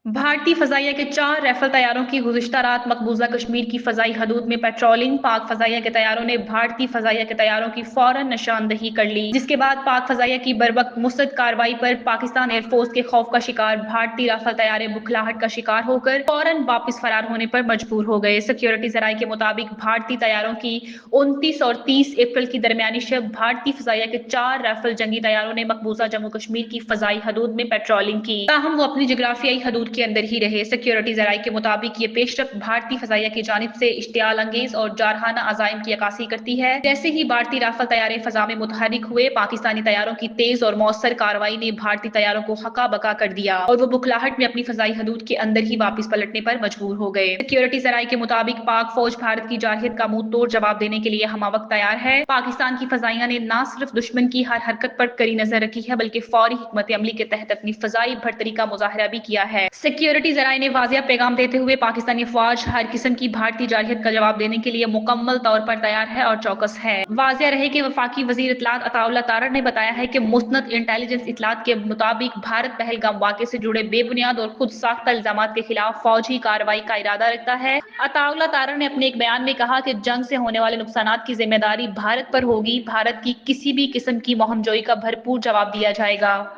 भारतीय फजाइया के 4 राफेल तैयारों की गुज़िश्ता रात मकबूजा कश्मीर की फ़ज़ाई हदूद में पेट्रोलिंग। पाक फ़जाइया के तैयारों ने भारतीय फ़जाइया के तैयारों की फ़ौरन निशानदही कर ली, जिसके बाद पाक फ़जाइया की बरवक्त मुस्तैद कार्रवाई पर पाकिस्तान एयरफोर्स के खौफ का शिकार भारतीय राफेल तैयारे बुखलाहट का शिकार होकर फ़ौरन वापस फरार होने पर मजबूर हो गए। सिक्योरिटी ज़राए के मुताबिक भारतीय तैयारों की 29 और 30 अप्रैल की दरमियानी शब भारतीय फ़जाइया के 4 राफेल जंगी तैयारों ने मकबूजा जम्मू कश्मीर की फ़ज़ाई हदूद में पेट्रोलिंग की, ताहम वो अपनी जोग्राफियाई हदूद के अंदर ही रहे। सिक्योरिटी ज़राए के मुताबिक ये पेशरफ्त भारतीय फ़ज़ाइया की जानिब से इश्तियाल अंगेज और जारहाना अज़ाइम की अक्कासी करती है। जैसे ही भारतीय राफेल तैयारे फ़ज़ा में मुतहरिक हुए, पाकिस्तानी तैयारों की तेज और मौसर कार्रवाई ने भारतीय तैयारों को हका बका कर दिया और वो बुखलाहट में अपनी फ़ज़ाई हदूद के अंदर ही वापस पलटने पर मजबूर हो गए। सिक्योरिटी ज़राए के मुताबिक पाक फौज भारत की जारहियत का मुंह तोड़ जवाब देने के लिए हमावक्त तैयार है। पाकिस्तान की फ़ज़ाइया ने न सिर्फ दुश्मन की हर हरकत पर कड़ी नजर रखी है, बल्कि फौरी हिकमत अमली के तहत अपनी फ़ज़ाई बढ़तरी का मुजाहरा भी किया है। सिक्योरिटी ज़राए ने वाज़िया पैगाम देते हुए पाकिस्तानी फ़ौज हर किस्म की भारतीय जारहियत का जवाब देने के लिए मुकम्मल तौर पर तैयार है और चौकस है। वाज़िया रहे कि वफाकी वज़ीर इत्तलात अताउल्लाह तारड़ ने बताया है कि मुस्तनद इंटेलिजेंस इत्तलात के मुताबिक भारत पहलगाम वाक़े से जुड़े बेबुनियाद और खुद साख्ता इल्ज़ामात के खिलाफ फौजी कार्रवाई का इरादा रखता है। अताउल्लाह तारड़ ने अपने एक बयान में कहा कि जंग से होने वाले नुकसानात की जिम्मेदारी भारत पर होगी। भारत की किसी भी किस्म की मोहमजोई का भरपूर जवाब दिया जाएगा।